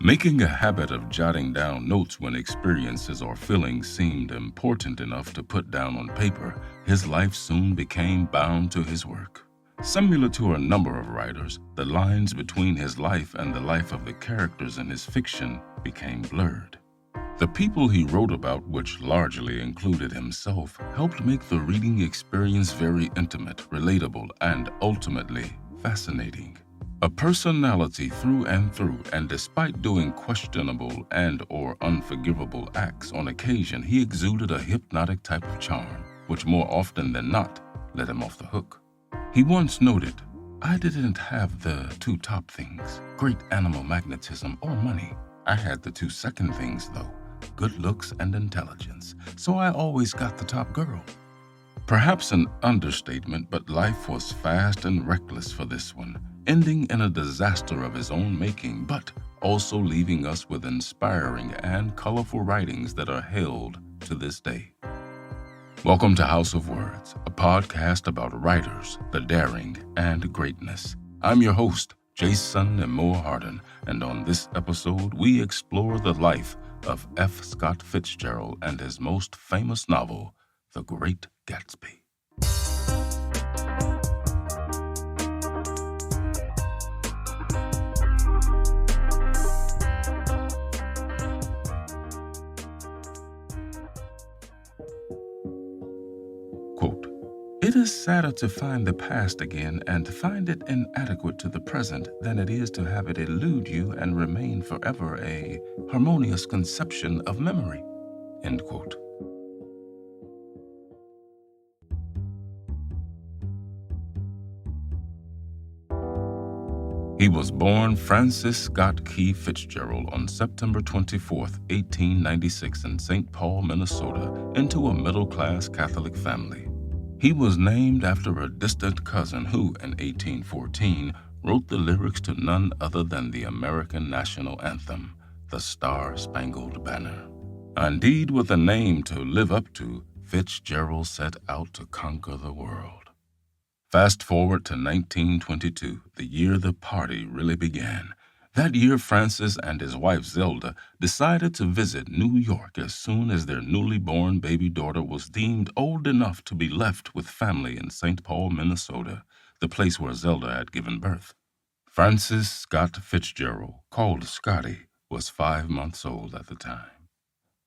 Making a habit of jotting down notes when experiences or feelings seemed important enough to put down on paper, his life soon became bound to his work. Similar to a number of writers, the lines between his life and the life of the characters in his fiction became blurred. The people he wrote about, which largely included himself, helped make the reading experience very intimate, relatable, and ultimately fascinating. A personality through and through, and despite doing questionable and/or unforgivable acts on occasion, he exuded a hypnotic type of charm, which more often than not let him off the hook. He once noted, "I didn't have the two top things, great animal magnetism or money. I had the two second things though, good looks and intelligence, so I always got the top girl." Perhaps an understatement, but life was fast and reckless for this one, ending in a disaster of his own making, but also leaving us with inspiring and colorful writings that are held to this day. Welcome to House of Words, a podcast about writers, the daring, and greatness. I'm your host, Jason Moore Harden, and on this episode, we explore the life of F. Scott Fitzgerald and his most famous novel, The Great Gatsby. Quote, "It is sadder to find the past again and find it inadequate to the present than it is to have it elude you and remain forever a harmonious conception of memory." End quote. He was born Francis Scott Key Fitzgerald on September 24, 1896 in St. Paul, Minnesota, into a middle-class Catholic family. He was named after a distant cousin who, in 1814, wrote the lyrics to none other than the American national anthem, The Star-Spangled Banner. Indeed, with a name to live up to, Fitzgerald set out to conquer the world. Fast forward to 1922, the year the party really began. That year, Francis and his wife Zelda decided to visit New York as soon as their newly born baby daughter was deemed old enough to be left with family in St. Paul, Minnesota, the place where Zelda had given birth. Francis Scott Fitzgerald, called Scotty, was 5 months old at the time.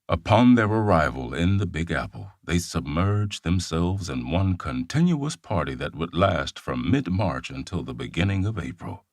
Upon their arrival in the Big Apple, they submerged themselves in one continuous party that would last from mid-March until the beginning of April.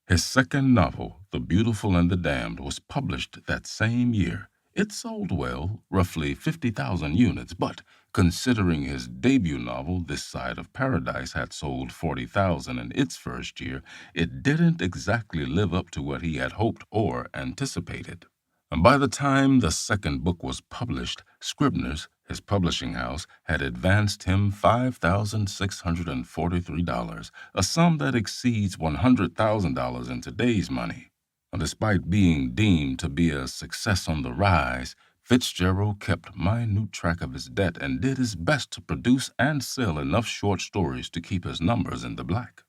His second novel, The Beautiful and the Damned, was published that same year. It sold well, roughly 50,000 units, but considering his debut novel, This Side of Paradise, had sold 40,000 in its first year, it didn't exactly live up to what he had hoped or anticipated. And by the time the second book was published, Scribner's, his publishing house, had advanced him $5,643, a sum that exceeds $100,000 in today's money. And despite being deemed to be a success on the rise, Fitzgerald kept minute track of his debt and did his best to produce and sell enough short stories to keep his numbers in the black.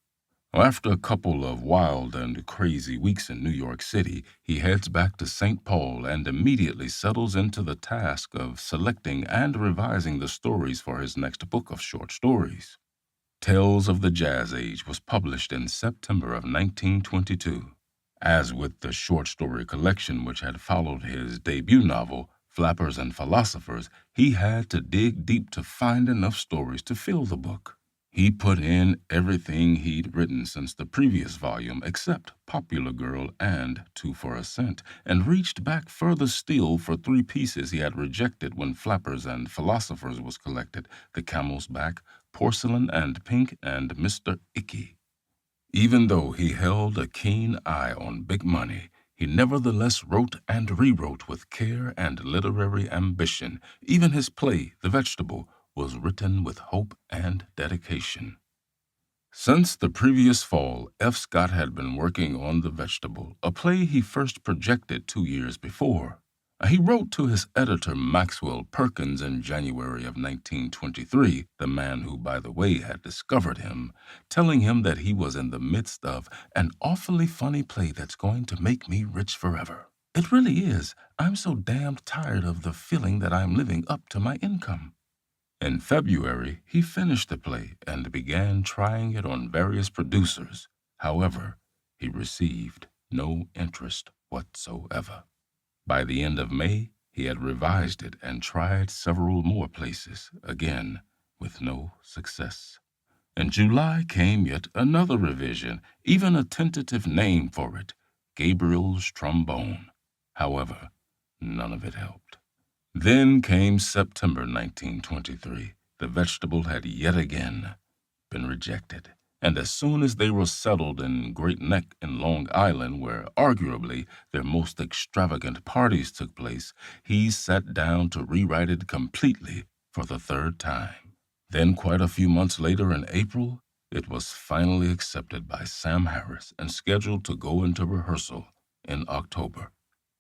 After a couple of wild and crazy weeks in New York City, he heads back to St. Paul and immediately settles into the task of selecting and revising the stories for his next book of short stories. Tales of the Jazz Age was published in September of 1922. As with the short story collection which had followed his debut novel, Flappers and Philosophers, he had to dig deep to find enough stories to fill the book. He put in everything he'd written since the previous volume except Popular Girl and Two for a Cent, and reached back further still for 3 pieces he had rejected when Flappers and Philosophers was collected, The Camel's Back, Porcelain and Pink, and Mr. Icky. Even though he held a keen eye on big money, he nevertheless wrote and rewrote with care and literary ambition. Even his play, The Vegetable, was written with hope and dedication. Since the previous fall, F. Scott had been working on The Vegetable, a play he first projected 2 years before. He wrote to his editor Maxwell Perkins in January of 1923, the man who, by the way, had discovered him, telling him that he was in the midst of an awfully funny play that's going to make me rich forever. It really is. I'm so damned tired of the feeling that I'm living up to my income. In February, he finished the play and began trying it on various producers. However, he received no interest whatsoever. By the end of May, he had revised it and tried several more places, again with no success. In July came yet another revision, even a tentative name for it, Gabriel's Trombone. However, none of it helped. Then came September 1923. The vegetable had yet again been rejected. And as soon as they were settled in Great Neck in Long Island, where arguably their most extravagant parties took place, he sat down to rewrite it completely for the third time. Then, quite a few months later in April, it was finally accepted by Sam Harris and scheduled to go into rehearsal in October.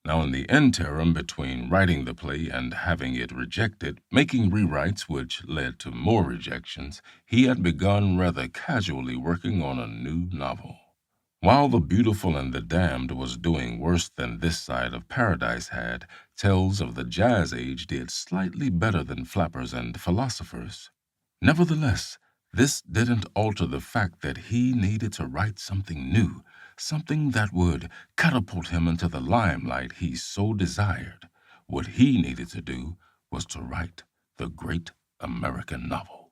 Now, in the interim between writing the play and having it rejected, making rewrites which led to more rejections, he had begun rather casually working on a new novel. While The Beautiful and the Damned was doing worse than This Side of Paradise had, Tales of the Jazz Age did slightly better than Flappers and Philosophers. Nevertheless, this didn't alter the fact that he needed to write something new, something that would catapult him into the limelight he so desired. What he needed to do was to write the great American novel.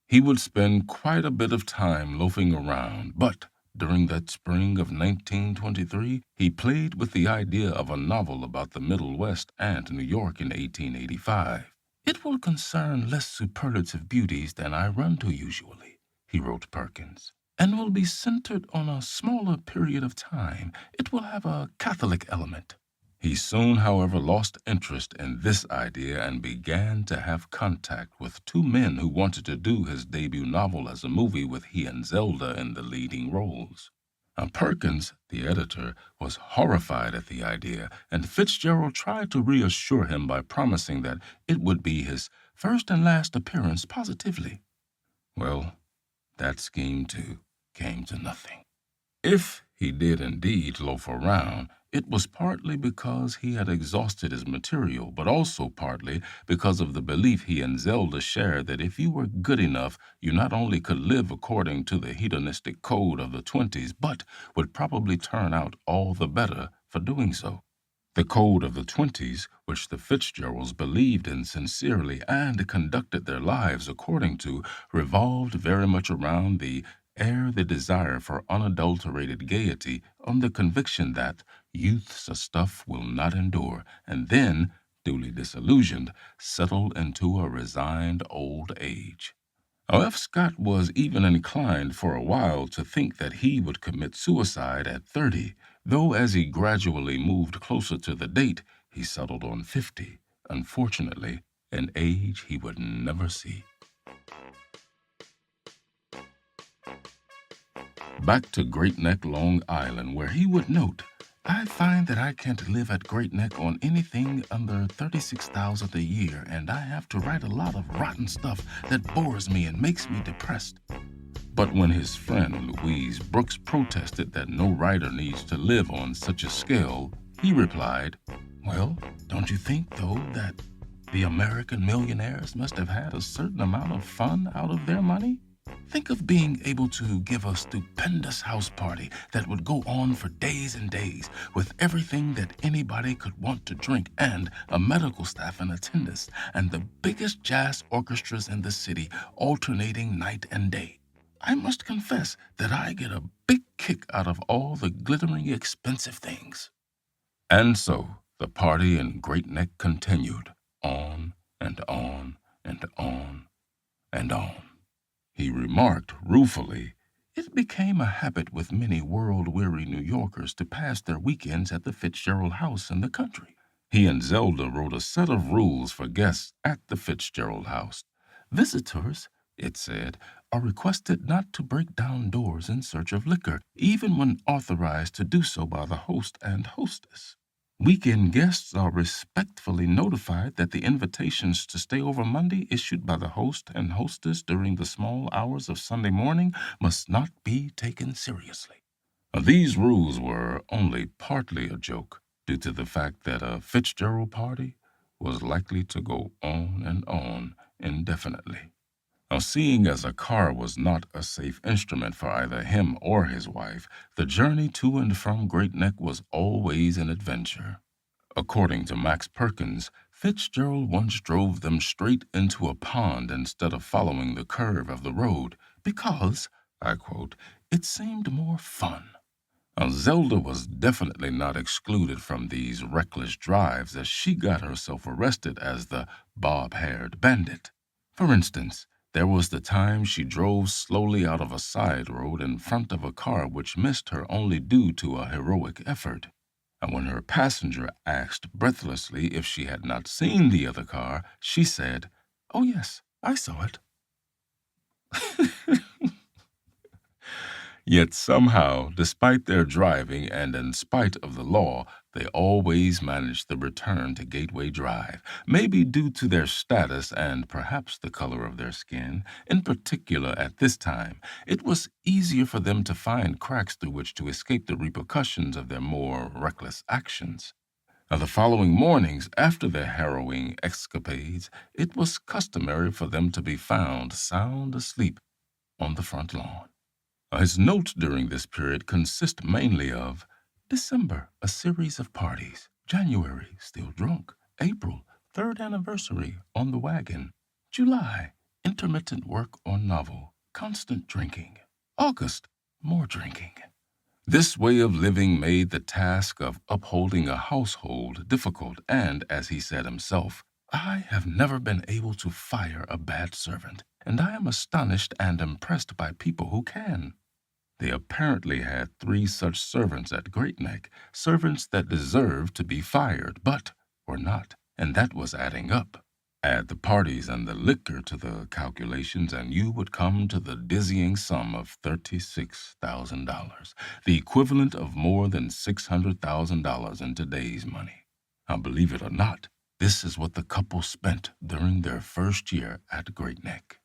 He would spend quite a bit of time loafing around, but during that spring of 1923, he played with the idea of a novel about the Middle West and New York in 1885. It will concern less superlative beauties than I run to usually, he wrote Perkins, and will be centered on a smaller period of time. It will have a Catholic element. He soon, however, lost interest in this idea and began to have contact with two men who wanted to do his debut novel as a movie with he and Zelda in the leading roles. Perkins, the editor, was horrified at the idea, and Fitzgerald tried to reassure him by promising that it would be his first and last appearance positively. Well, that scheme, too, came to nothing. If he did indeed loaf around, it was partly because he had exhausted his material, but also partly because of the belief he and Zelda shared that if you were good enough, you not only could live according to the hedonistic code of the 20s, but would probably turn out all the better for doing so. The code of the 20s, which the Fitzgeralds believed in sincerely and conducted their lives according to, revolved very much around the desire for unadulterated gaiety on the conviction that youth's stuff will not endure, and then, duly disillusioned, settle into a resigned old age. F. Scott was even inclined for a while to think that he would commit suicide at 30, though as he gradually moved closer to the date, he settled on 50, unfortunately, an age he would never see. Back to Great Neck, Long Island, where he would note, I find that I can't live at Great Neck on anything under $36,000 a year, and I have to write a lot of rotten stuff that bores me and makes me depressed. But when his friend Louise Brooks protested that no writer needs to live on such a scale, he replied, well, don't you think, though, that the American millionaires must have had a certain amount of fun out of their money? Think of being able to give a stupendous house party that would go on for days and days, with everything that anybody could want to drink and a medical staff in attendance and the biggest jazz orchestras in the city alternating night and day. I must confess that I get a big kick out of all the glittering expensive things. And so the party in Great Neck continued on and on and on and on. He remarked ruefully, it became a habit with many world-weary New Yorkers to pass their weekends at the Fitzgerald house in the country. He and Zelda wrote a set of rules for guests at the Fitzgerald house. Visitors, it said, are requested not to break down doors in search of liquor, even when authorized to do so by the host and hostess. Weekend guests are respectfully notified that the invitations to stay over Monday issued by the host and hostess during the small hours of Sunday morning must not be taken seriously. These rules were only partly a joke due to the fact that a Fitzgerald party was likely to go on indefinitely. Now, seeing as a car was not a safe instrument for either him or his wife, the journey to and from Great Neck was always an adventure. According to Max Perkins, Fitzgerald once drove them straight into a pond instead of following the curve of the road because, I quote, it seemed more fun. Now, Zelda was definitely not excluded from these reckless drives as she got herself arrested as the bob-haired bandit. For instance, there was the time she drove slowly out of a side road in front of a car which missed her only due to a heroic effort. And when her passenger asked breathlessly if she had not seen the other car, she said, "Oh yes, I saw it." Yet somehow, despite their driving and in spite of the law, they always managed the return to Gateway Drive, maybe due to their status and perhaps the color of their skin. In particular, at this time, it was easier for them to find cracks through which to escape the repercussions of their more reckless actions. Now, the following mornings, after their harrowing escapades, it was customary for them to be found sound asleep on the front lawn. His notes during this period consist mainly of December, a series of parties; January, still drunk; April, third anniversary, on the wagon; July, intermittent work on novel, constant drinking; August, more drinking. This way of living made the task of upholding a household difficult, and, as he said himself, "I have never been able to fire a bad servant, and I am astonished and impressed by people who can." They apparently had 3 such servants at Great Neck, servants that deserved to be fired, but were not, and that was adding up. Add the parties and the liquor to the calculations, and you would come to the dizzying sum of $36,000, the equivalent of more than $600,000 in today's money. Now, believe it or not, this is what the couple spent during their first year at Great Neck.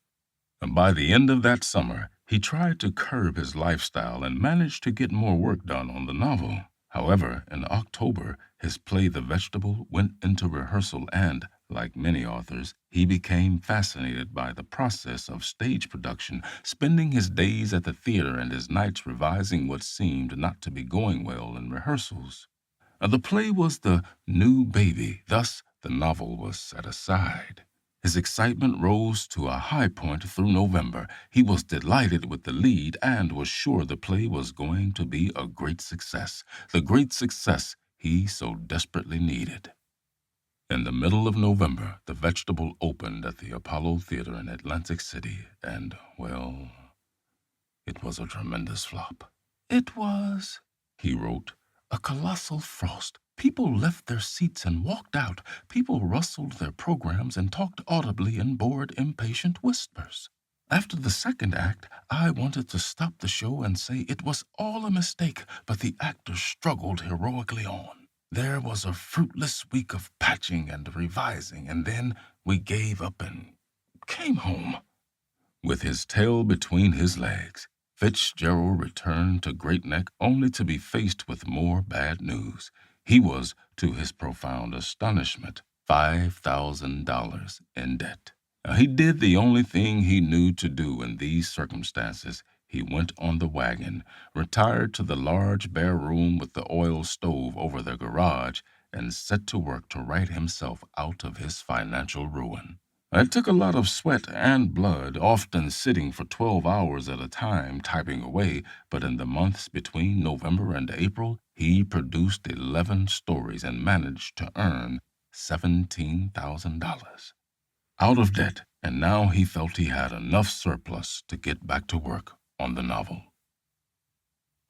And by the end of that summer, he tried to curb his lifestyle and managed to get more work done on the novel. However, in October, his play The Vegetable went into rehearsal and, like many authors, he became fascinated by the process of stage production, spending his days at the theater and his nights revising what seemed not to be going well in rehearsals. The play was the new baby, thus the novel was set aside. His excitement rose to a high point through November. He was delighted with the lead and was sure the play was going to be a great success, the great success he so desperately needed. In the middle of November, The Vegetable opened at the Apollo Theater in Atlantic City, and, well, it was a tremendous flop. "It was," he wrote, "a colossal frost. People left their seats and walked out. People rustled their programs and talked audibly in bored, impatient whispers. After the second act, I wanted to stop the show and say it was all a mistake, but the actors struggled heroically on. There was a fruitless week of patching and revising, and then we gave up and came home." With his tail between his legs, Fitzgerald returned to Great Neck only to be faced with more bad news. He was, to his profound astonishment, $5,000 in debt. Now, he did the only thing he knew to do in these circumstances. He went on the wagon, retired to the large bare room with the oil stove over the garage, and set to work to write himself out of his financial ruin. It took a lot of sweat and blood, often sitting for 12 hours at a time typing away, but in the months between November and April, he produced 11 stories and managed to earn $17,000. Out of debt, and now he felt he had enough surplus to get back to work on the novel.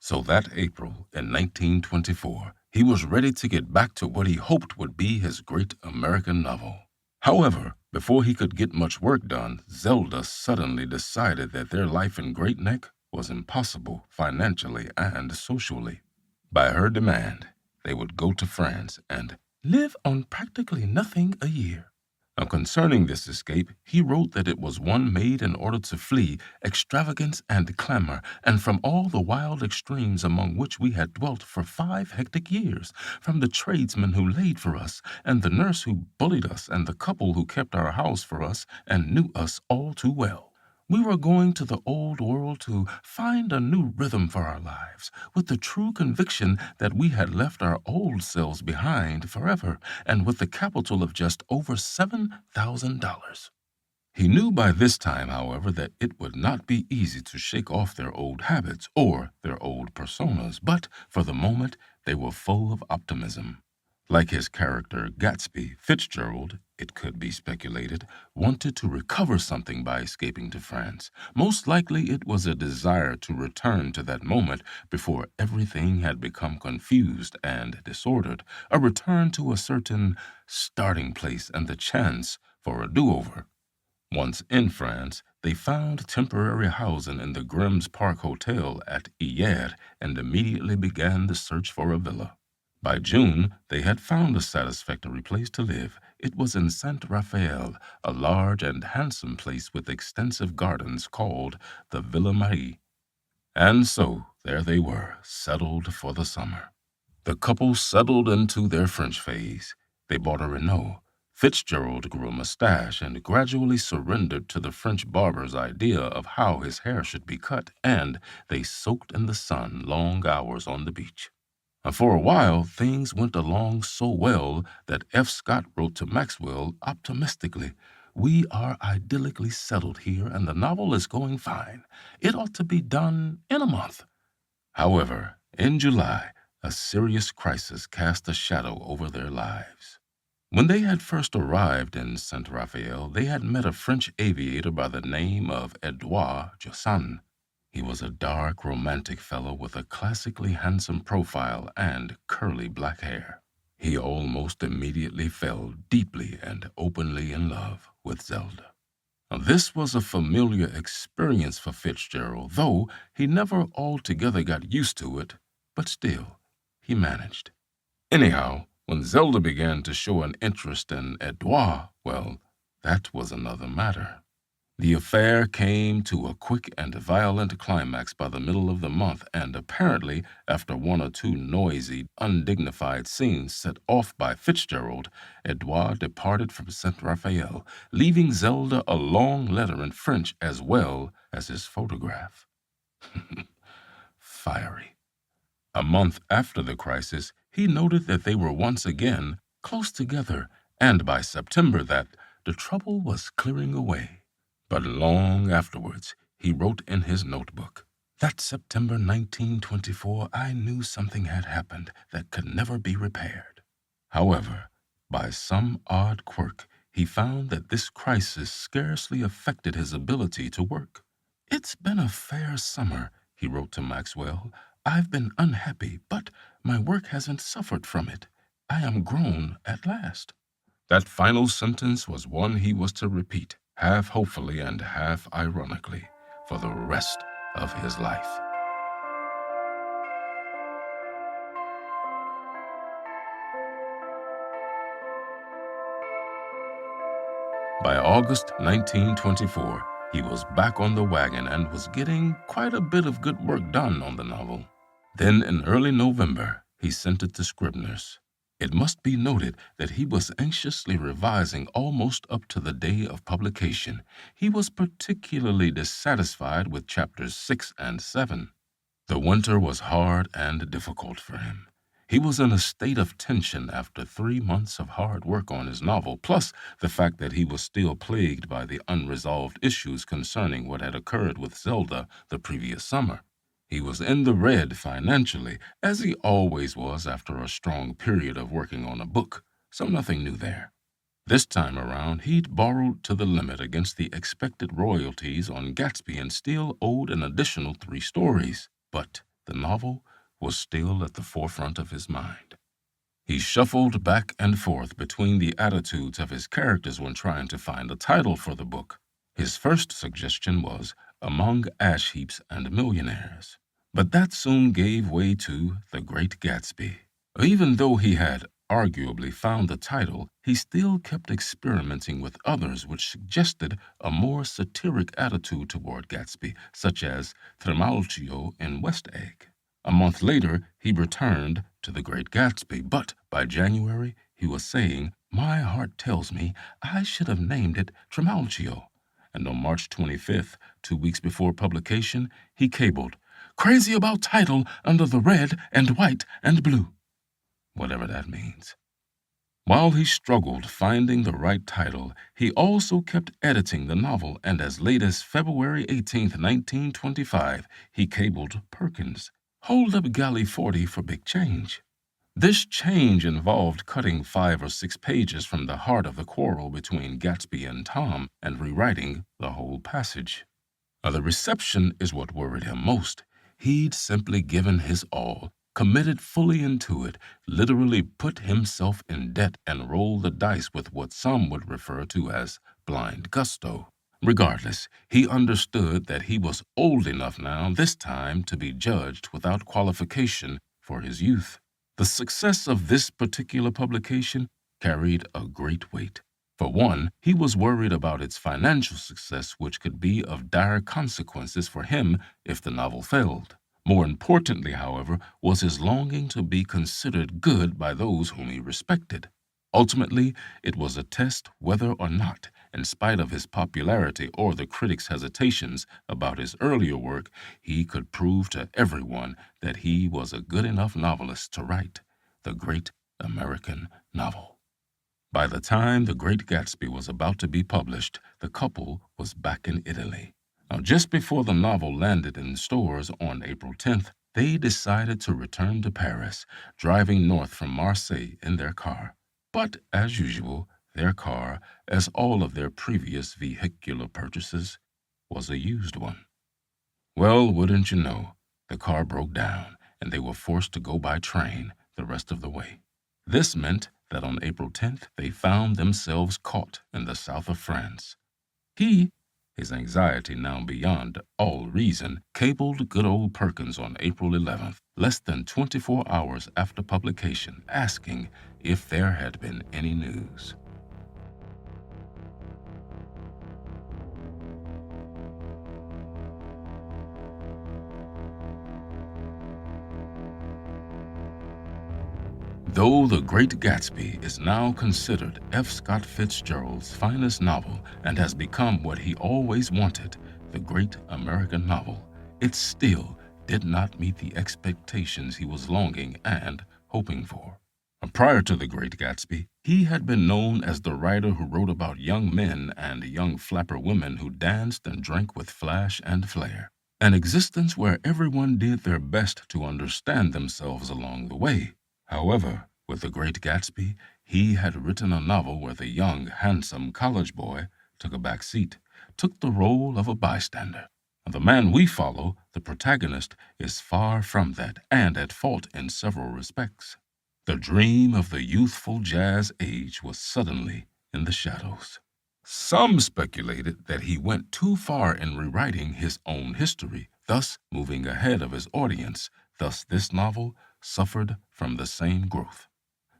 So that April in 1924, he was ready to get back to what he hoped would be his great American novel. However, before he could get much work done, Zelda suddenly decided that their life in Great Neck was impossible financially and socially. By her demand, they would go to France and live on practically nothing a year. Now, concerning this escape, he wrote that it was one made in order to flee extravagance and clamor, and from all the wild extremes among which we had dwelt for 5 hectic years, from the tradesman who laid for us, and the nurse who bullied us, and the couple who kept our house for us and knew us all too well. We were going to the old world to find a new rhythm for our lives, with the true conviction that we had left our old selves behind forever, and with the capital of just over $7,000. He knew by this time, however, that it would not be easy to shake off their old habits or their old personas, but for the moment they were full of optimism. Like his character Gatsby, Fitzgerald, it could be speculated, wanted to recover something by escaping to France. Most likely it was a desire to return to that moment before everything had become confused and disordered, a return to a certain starting place and the chance for a do-over. Once in France, they found temporary housing in the Grimm's Park Hotel at Hyères and immediately began the search for a villa. By June, they had found a satisfactory place to live. It was in Saint Raphael, a large and handsome place with extensive gardens called the Villa Marie. And so there they were, settled for the summer. The couple settled into their French phase. They bought a Renault. Fitzgerald grew a mustache and gradually surrendered to the French barber's idea of how his hair should be cut, and they soaked in the sun long hours on the beach. And for a while, things went along so well that F. Scott wrote to Maxwell optimistically, "We are idyllically settled here, and the novel is going fine. It ought to be done in a month." However, in July, a serious crisis cast a shadow over their lives. When they had first arrived in Saint Raphael, they had met a French aviator by the name of Edouard Jossan. He was a dark, romantic fellow with a classically handsome profile and curly black hair. He almost immediately fell deeply and openly in love with Zelda. Now, this was a familiar experience for Fitzgerald, though he never altogether got used to it, but still, he managed. Anyhow, when Zelda began to show an interest in Edouard, well, that was another matter. The affair came to a quick and violent climax by the middle of the month, and apparently, after one or two noisy, undignified scenes set off by Fitzgerald, Edouard departed from Saint Raphael, leaving Zelda a long letter in French as well as his photograph. Fiery. A month after the crisis, he noted that they were once again close together, and by September that the trouble was clearing away. But long afterwards, he wrote in his notebook, "That September 1924, I knew something had happened that could never be repaired." However, by some odd quirk, he found that this crisis scarcely affected his ability to work. "It's been a fair summer," he wrote to Maxwell. "I've been unhappy, but my work hasn't suffered from it. I am grown at last." That final sentence was one he was to repeat, half hopefully and half ironically, for the rest of his life. By August 1924, he was back on the wagon and was getting quite a bit of good work done on the novel. Then in early November, he sent it to Scribner's. It must be noted that he was anxiously revising almost up to the day of publication. He was particularly dissatisfied with chapters 6 and 7. The winter was hard and difficult for him. He was in a state of tension after 3 months of hard work on his novel, plus the fact that he was still plagued by the unresolved issues concerning what had occurred with Zelda the previous summer. He was in the red financially, as he always was after a strong period of working on a book, so nothing new there. This time around, he'd borrowed to the limit against the expected royalties on Gatsby and still owed an additional 3 stories, but the novel was still at the forefront of his mind. He shuffled back and forth between the attitudes of his characters when trying to find a title for the book. His first suggestion was Among Ash Heaps and Millionaires, but that soon gave way to The Great Gatsby. Even though he had arguably found the title, he still kept experimenting with others which suggested a more satiric attitude toward Gatsby, such as Trimalchio in West Egg. A month later, he returned to The Great Gatsby, but by January, he was saying, "My heart tells me I should have named it Trimalchio." And on March 25th, 2 weeks before publication, he cabled, "Crazy about title under the red and white and blue," whatever that means. While he struggled finding the right title, he also kept editing the novel, and as late as February 18, 1925, he cabled Perkins, "Hold up Galley 40 for big change." This change involved cutting 5 or 6 pages from the heart of the quarrel between Gatsby and Tom and rewriting the whole passage. The reception is what worried him most. He'd simply given his all, committed fully into it, literally put himself in debt and rolled the dice with what some would refer to as blind gusto. Regardless, he understood that he was old enough now, this time, to be judged without qualification for his youth. The success of this particular publication carried a great weight. For one, he was worried about its financial success, which could be of dire consequences for him if the novel failed. More importantly, however, was his longing to be considered good by those whom he respected. Ultimately, it was a test whether or not, in spite of his popularity or the critics' hesitations about his earlier work, he could prove to everyone that he was a good enough novelist to write the great American novel. By the time The Great Gatsby was about to be published, the couple was back in Italy. Now, just before the novel landed in stores on April 10th, they decided to return to Paris, driving north from Marseille in their car. But, as usual, their car, as all of their previous vehicular purchases, was a used one. Well, wouldn't you know, the car broke down, and they were forced to go by train the rest of the way. This meant that on April 10th, they found themselves caught in the south of France. He, his anxiety now beyond all reason, cabled good old Perkins on April 11th, less than 24 hours after publication, asking if there had been any news. Though The Great Gatsby is now considered F. Scott Fitzgerald's finest novel and has become what he always wanted, the great American novel, it still did not meet the expectations he was longing and hoping for. Prior to The Great Gatsby, he had been known as the writer who wrote about young men and young flapper women who danced and drank with flash and flair, an existence where everyone did their best to understand themselves along the way. However, with The Great Gatsby, he had written a novel where the young, handsome college boy took a back seat, took the role of a bystander. The man we follow, the protagonist, is far from that and at fault in several respects. The dream of the youthful jazz age was suddenly in the shadows. Some speculated that he went too far in rewriting his own history, thus moving ahead of his audience. Thus, this novel suffered from the same growth.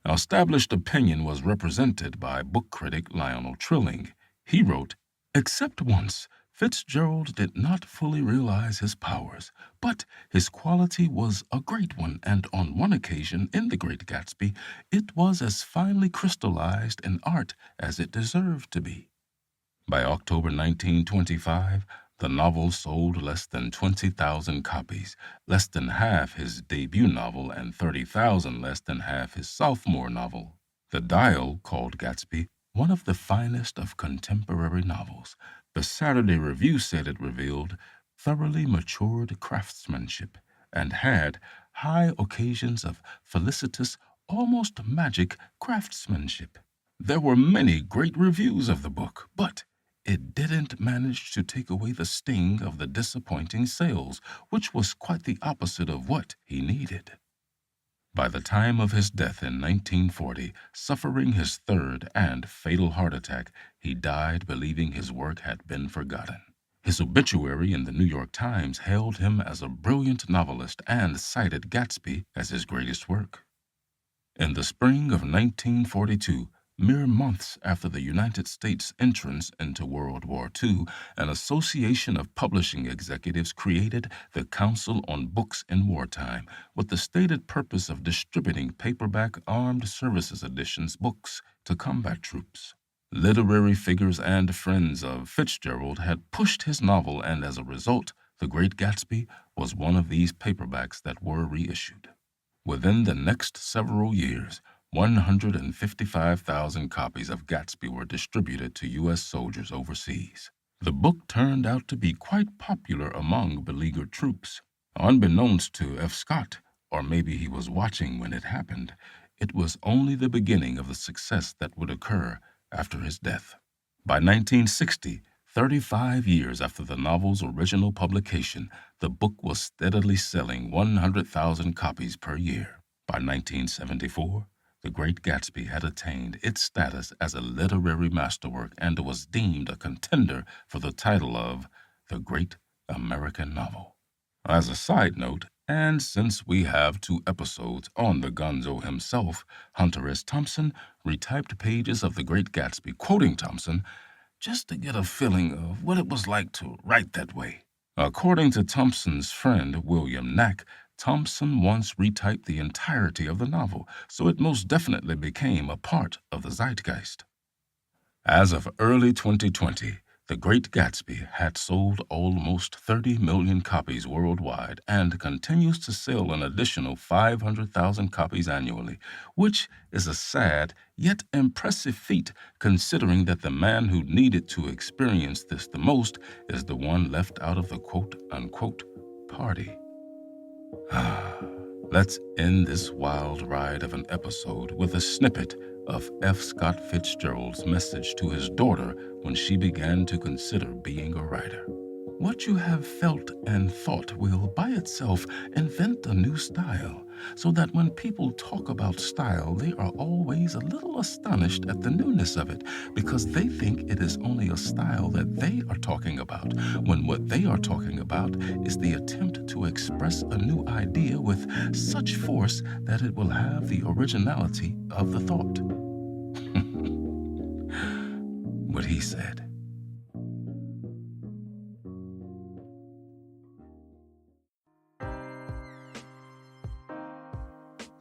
Now, established opinion was represented by book critic Lionel Trilling. He wrote, "Except once, Fitzgerald did not fully realize his powers, but his quality was a great one, and on one occasion in The Great Gatsby, it was as finely crystallized in art as it deserved to be." By October 1925, the novel sold less than 20,000 copies, less than half his debut novel and 30,000 less than half his sophomore novel. The Dial called Gatsby one of the finest of contemporary novels. The Saturday Review said it revealed thoroughly matured craftsmanship and had high occasions of felicitous, almost magic craftsmanship. There were many great reviews of the book, but it didn't manage to take away the sting of the disappointing sales, which was quite the opposite of what he needed. By the time of his death in 1940, suffering his third and fatal heart attack, he died believing his work had been forgotten. His obituary in the New York Times hailed him as a brilliant novelist and cited Gatsby as his greatest work. In the spring of 1942, mere months after the United States' entrance into World War II, an association of publishing executives created the Council on Books in Wartime with the stated purpose of distributing paperback armed services editions books to combat troops. Literary figures and friends of Fitzgerald had pushed his novel, and as a result, The Great Gatsby was one of these paperbacks that were reissued. Within the next several years, 155,000 copies of Gatsby were distributed to U.S. soldiers overseas. The book turned out to be quite popular among beleaguered troops. Unbeknownst to F. Scott, or maybe he was watching when it happened, it was only the beginning of the success that would occur after his death. By 1960, 35 years after the novel's original publication, the book was steadily selling 100,000 copies per year. By 1974, The Great Gatsby had attained its status as a literary masterwork and was deemed a contender for the title of The Great American Novel. As a side note, and since we have 2 episodes on the gonzo himself, Hunter S. Thompson retyped pages of The Great Gatsby quoting Thompson just to get a feeling of what it was like to write that way. According to Thompson's friend William Knack, Thompson once retyped the entirety of the novel, so it most definitely became a part of the zeitgeist. As of early 2020, The Great Gatsby had sold almost 30 million copies worldwide and continues to sell an additional 500,000 copies annually, which is a sad yet impressive feat considering that the man who needed to experience this the most is the one left out of the quote-unquote party. Let's end this wild ride of an episode with a snippet of F. Scott Fitzgerald's message to his daughter when she began to consider being a writer. What you have felt and thought will, by itself, invent a new style, so that when people talk about style, they are always a little astonished at the newness of it, because they think it is only a style that they are talking about, when what they are talking about is the attempt to express a new idea with such force that it will have the originality of the thought. What he said.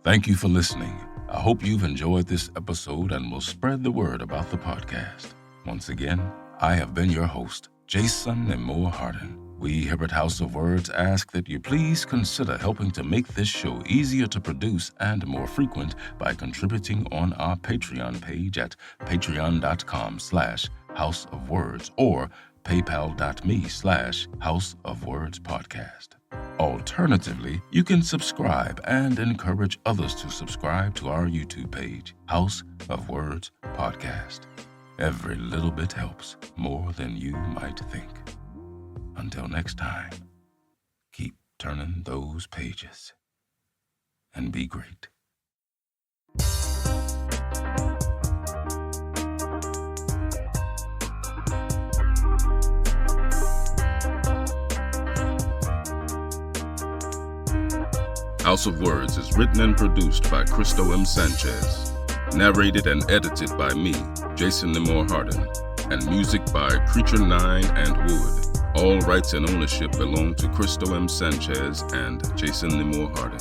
Thank you for listening. I hope you've enjoyed this episode and will spread the word about the podcast. Once again, I have been your host, Jason Nemore Harden. We here at House of Words ask that you please consider helping to make this show easier to produce and more frequent by contributing on our Patreon page at patreon.com/houseofwords or paypal.me/houseofwordspodcast. Alternatively, you can subscribe and encourage others to subscribe to our YouTube page, House of Words Podcast. Every little bit helps, more than you might think. Until next time, keep turning those pages and be great. House of Words is written and produced by Cristo M. Sanchez, narrated and edited by me, Jason Nemore Harden, and music by Creature 9 and Wood. All rights and ownership belong to Cristo M. Sanchez and Jason Nemore Harden.